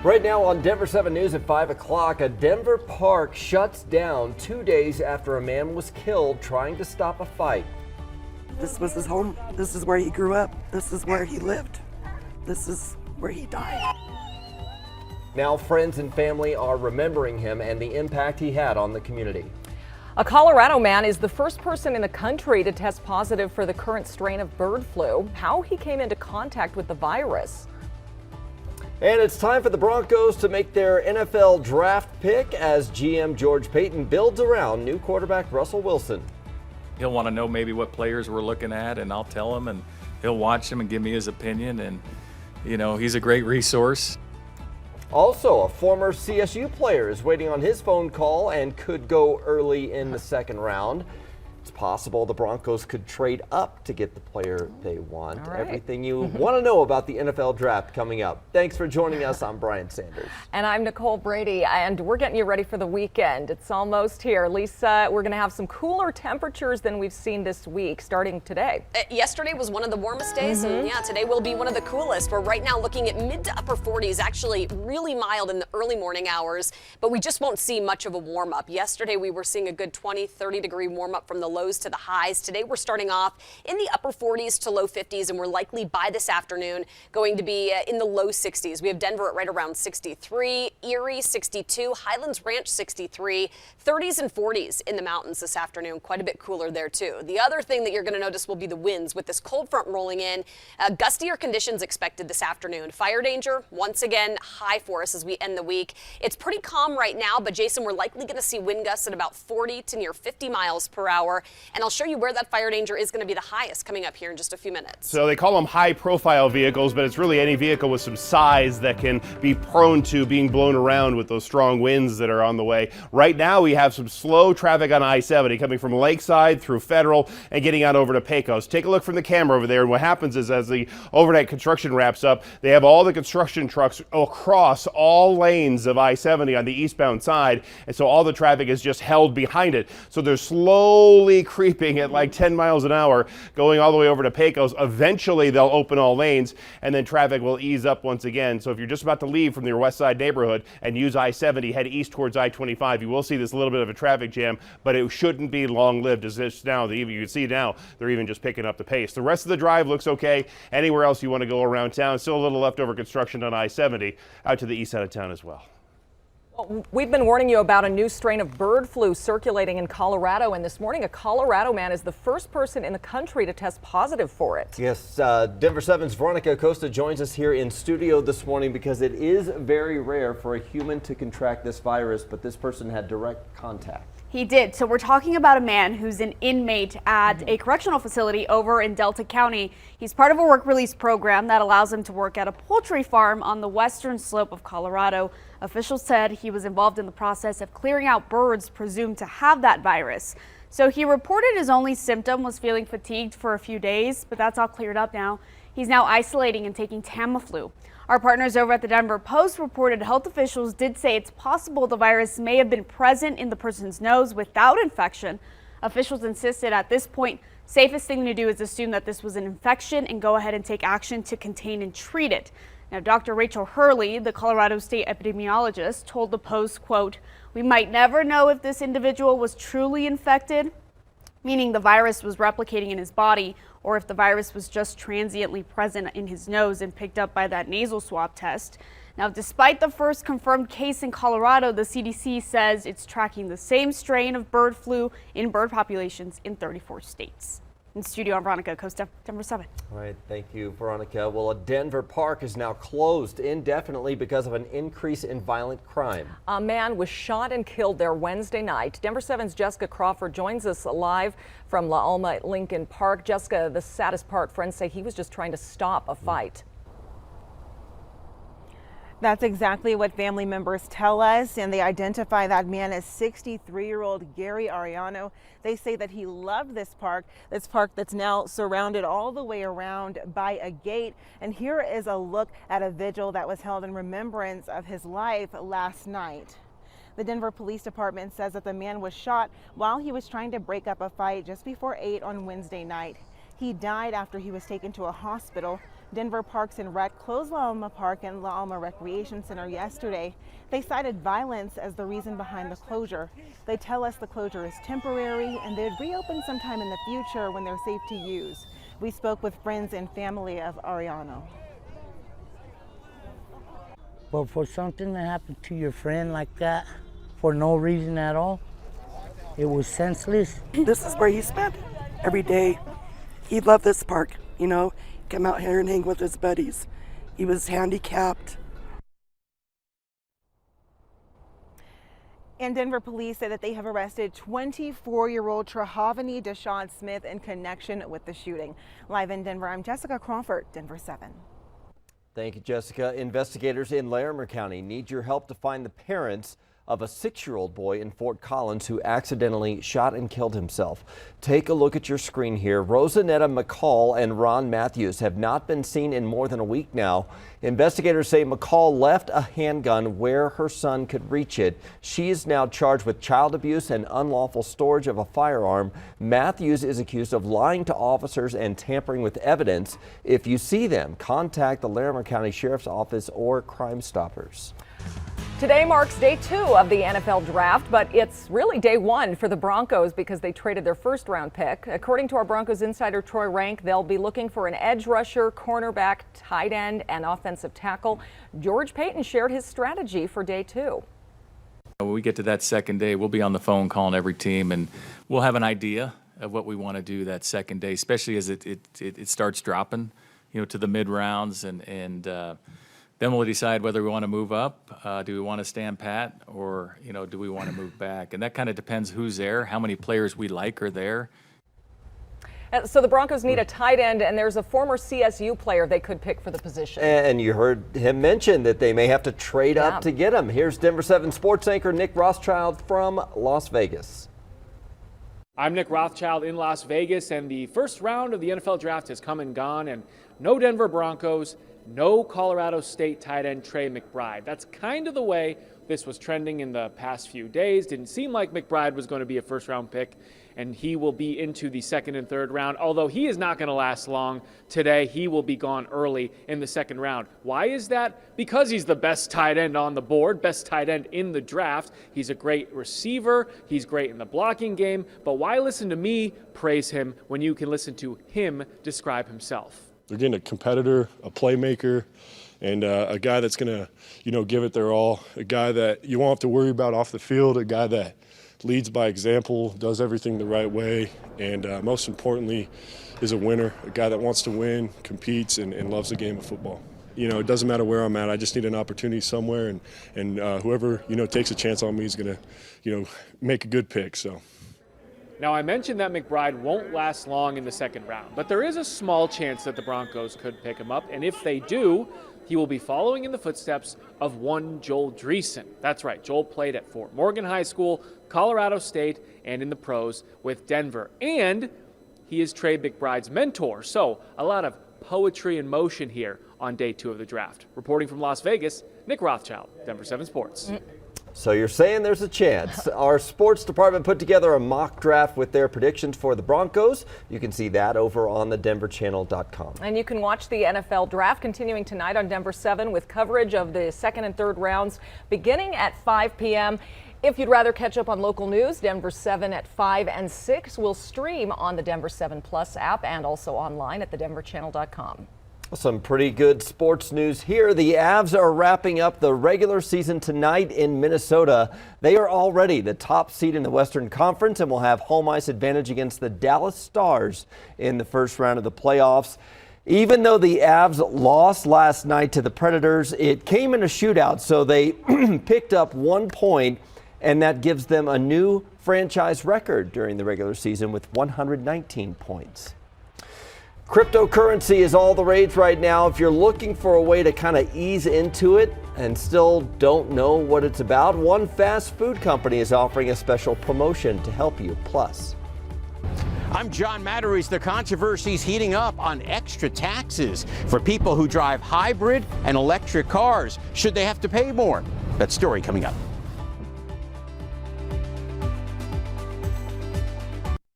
Right now on Denver 7 News at 5 o'clock, a Denver park shuts down 2 days after a man was killed trying to stop a fight. This was his home. This is where he grew up. This is where he lived. This is where he died. Now friends and family are remembering him and the impact he had on the community. A Colorado man is the first person in the country to test positive for the current strain of bird flu. How he came into contact with the virus. And it's time for the Broncos to make their NFL draft pick as GM George Paton builds around new quarterback Russell Wilson. He'll want to know maybe what players we're looking at, and I'll tell him, and he'll watch them and give me his opinion. And, you know, he's a great resource. Also, a former CSU player is waiting on his phone call and could go early in the second round. It's possible the Broncos could trade up to get the player they want. All right. Everything you want to know about the NFL draft coming up. Thanks for joining us. I'm Brian Sanders. And I'm Nicole Brady, and we're getting you ready for the weekend. It's almost here. Lisa, we're going to have some cooler temperatures than we've seen this week, starting today. Yesterday was one of the warmest days, and yeah, today will be one of the coolest. We're right now looking at mid to upper 40s, actually really mild in the early morning hours, but we just won't see much of a warm up. Yesterday we were seeing a good 20-30 degree warm up from the lows to the highs. Today we're starting off in the upper 40s to low 50s, and we're likely by this afternoon going to be in the low 60s. We have Denver at right around 63, Erie 62, Highlands Ranch 63, 30s and 40s in the mountains this afternoon. Quite a bit cooler there too. The other thing that you're going to notice will be the winds with this cold front rolling in. Gustier conditions expected this afternoon. Fire danger once again high for us as we end the week. It's pretty calm right now, but Jason, we're likely going to see wind gusts at about 40 to near 50 miles per hour. And I'll show you where that fire danger is going to be the highest coming up here in just a few minutes. So they call them high-profile vehicles, but it's really any vehicle with some size that can be prone to being blown around with those strong winds that are on the way. Right now we have some slow traffic on I-70 coming from Lakeside through Federal and getting on over to Pecos. Take a look from the camera over there, and what happens is as the overnight construction wraps up, they have all the construction trucks across all lanes of I-70 on the eastbound side, and so all the traffic is just held behind it. So they're slowly creeping at like 10 miles an hour, going all the way over to Pecos. Eventually they'll open all lanes and then traffic will ease up once again. So if you're just about to leave from your west side neighborhood and use I-70, head east towards I-25, you will see this little bit of a traffic jam, but it shouldn't be long lived as this now. You can see now they're even just picking up the pace. The rest of the drive looks okay. Anywhere else you want to go around town, still a little leftover construction on I-70 out to the east side of town as well. We've been warning you about a new strain of bird flu circulating in Colorado, and this morning a Colorado man is the first person in the country to test positive for it. Yes, Denver 7's Veronica Acosta joins us here in studio this morning because it is very rare for a human to contract this virus, but this person had direct contact. He did. So we're talking about a man who's an inmate at a correctional facility over in Delta County. He's part of a work release program that allows him to work at a poultry farm on the western slope of Colorado. Officials said he was involved in the process of clearing out birds presumed to have that virus. So he reported his only symptom was feeling fatigued for a few days, but that's all cleared up now. He's now isolating and taking Tamiflu. Our partners over at the Denver Post reported health officials did say it's possible the virus may have been present in the person's nose without infection. Officials insisted at this point, safest thing to do is assume that this was an infection and go ahead and take action to contain and treat it. Now, Dr. Rachel Hurley, the Colorado State epidemiologist, told the Post, quote, "We might never know if this individual was truly infected, meaning the virus was replicating in his body, or if the virus was just transiently present in his nose and picked up by that nasal swab test." Now, despite the first confirmed case in Colorado, the CDC says it's tracking the same strain of bird flu in bird populations in 34 states. In studio, I'm Veronica Acosta, Denver 7. All right, thank you, Veronica. Well, a Denver park is now closed indefinitely because of an increase in violent crime. A man was shot and killed there Wednesday night. Denver 7's Jessica Crawford joins us live from La Alma at Lincoln Park. Jessica, the saddest part, friends say he was just trying to stop a fight. That's exactly what family members tell us, and they identify that man as 63-year-old Gary Ariano. They say that he loved this park that's now surrounded all the way around by a gate. And here is a look at a vigil that was held in remembrance of his life last night. The Denver Police Department says that the man was shot while he was trying to break up a fight just before 8 on Wednesday night. He died after he was taken to a hospital. Denver Parks and Rec closed La Alma Park and La Alma Recreation Center yesterday. They cited violence as the reason behind the closure. They tell us the closure is temporary and they'd reopen sometime in the future when they're safe to use. We spoke with friends and family of Ariano. But for something to happen to your friend like that, for no reason at all, it was senseless. This is where he spent every day. He loved this park, you know, come out here and hang with his buddies. He was handicapped. And Denver police say that they have arrested 24-year-old Trehavani Deshawn Smith in connection with the shooting. Live in Denver, I'm Jessica Crawford, Denver 7. Thank you, Jessica. Investigators in Larimer County need your help to find the parents of a 6-year-old boy in Fort Collins who accidentally shot and killed himself. Take a look at your screen here. Rosanetta McCall and Ron Matthews have not been seen in more than a week now. Investigators say McCall left a handgun where her son could reach it. She is now charged with child abuse and unlawful storage of a firearm. Matthews is accused of lying to officers and tampering with evidence. If you see them, contact the Larimer County Sheriff's Office or Crime Stoppers. Today marks day 2 of the NFL draft, but it's really day 1 for the Broncos because they traded their first-round pick. According to our Broncos insider Troy Rank, they'll be looking for an edge rusher, cornerback, tight end, and offensive tackle. George Paton shared his strategy for day 2. When we get to that second day, we'll be on the phone calling every team, and we'll have an idea of what we want to do that second day, especially as it starts dropping, to the mid-rounds, and then we'll decide whether we want to move up, do we want to stand pat, or do we want to move back? And that kind of depends who's there, how many players we like are there. So the Broncos need a tight end, and there's a former CSU player they could pick for the position. And you heard him mention that they may have to trade up to get him. Here's Denver 7 sports anchor Nick Rothschild from Las Vegas. I'm Nick Rothschild in Las Vegas, and the first round of the NFL draft has come and gone, and no Denver Broncos, no Colorado State tight end Trey McBride. That's kind of the way this was trending in the past few days. Didn't seem like McBride was going to be a first-round pick, and he will be into the second and third round. Although he is not going to last long today, he will be gone early in the second round. Why is that? Because he's the best tight end on the board, best tight end in the draft. He's a great receiver. He's great in the blocking game. But why listen to me praise him when you can listen to him describe himself? They're getting a competitor, a playmaker, and a guy that's going to, give it their all, a guy that you won't have to worry about off the field, a guy that leads by example, does everything the right way, and most importantly is a winner, a guy that wants to win, competes, and loves the game of football. It doesn't matter where I'm at. I just need an opportunity somewhere, and whoever, takes a chance on me is going to, make a good pick. So. Now, I mentioned that McBride won't last long in the second round, but there is a small chance that the Broncos could pick him up, and if they do, he will be following in the footsteps of one Joel Dreesen. That's right, Joel played at Fort Morgan High School, Colorado State, and in the pros with Denver. And he is Trey McBride's mentor, so a lot of poetry in motion here on day 2 of the draft. Reporting from Las Vegas, Nick Rothschild, Denver 7 Sports. So you're saying there's a chance. Our sports department put together a mock draft with their predictions for the Broncos. You can see that over on the denverchannel.com. And you can watch the NFL draft continuing tonight on Denver 7 with coverage of the second and third rounds beginning at 5 p.m. If you'd rather catch up on local news, Denver 7 at 5 and 6 will stream on the Denver 7 Plus app and also online at thedenverchannel.com. Some pretty good sports news here. The Avs are wrapping up the regular season tonight in Minnesota. They are already the top seed in the Western Conference and will have home ice advantage against the Dallas Stars in the first round of the playoffs. Even though the Avs lost last night to the Predators, it came in a shootout, so they picked up 1 point, and that gives them a new franchise record during the regular season with 119 points. Cryptocurrency is all the rage right now. If you're looking for a way to kind of ease into it and still don't know what it's about, one fast food company is offering a special promotion to help you. Plus, I'm John Matarese. The controversy's heating up on extra taxes for people who drive hybrid and electric cars. Should they have to pay more? That story coming up.